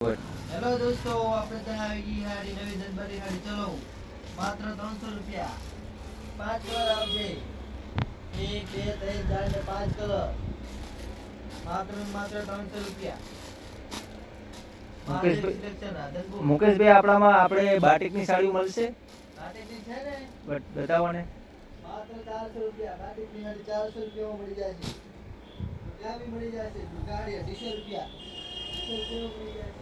Hello દોસ્તો, આપણે ત્યાં આવી ગઈ હાડી નવી જનબરી હાડી. ચલો માત્ર 300 રૂપિયા. 5 કલર આવશે. 1 2 3 4 ને 5 કલર. માત્ર 300 રૂપિયા. મુકેશભાઈ, આપણામાં આપણે બાટિકની સાડીઓ મળશે? બાટિકની છે ને, બતાવો ને. માત્ર 400 રૂપિયા. બાટિકની હાડી 400 રૂપિયામાં મળી જશે. ત્યાં બી મળી જશે. ગાડી 200 રૂપિયા. 200 રૂપિયામાં મળી જશે.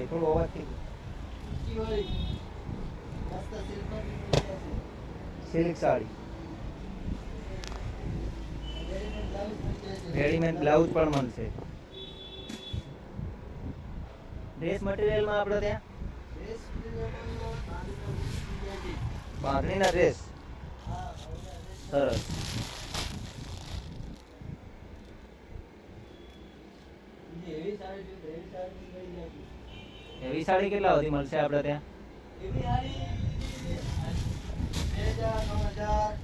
થોડો અવાજ સિલ્ક સાડી, રેડીમેડ બ્લાઉઝ પણ મળશે. ડ્રેસ મટીરિયલમાં આપણે ત્યાં બાંધણીના ડ્રેસ સરસ. એવી સાડી કેટલા સુધી મળશે આપણે ત્યાં? એવી સાડી 2000, 9000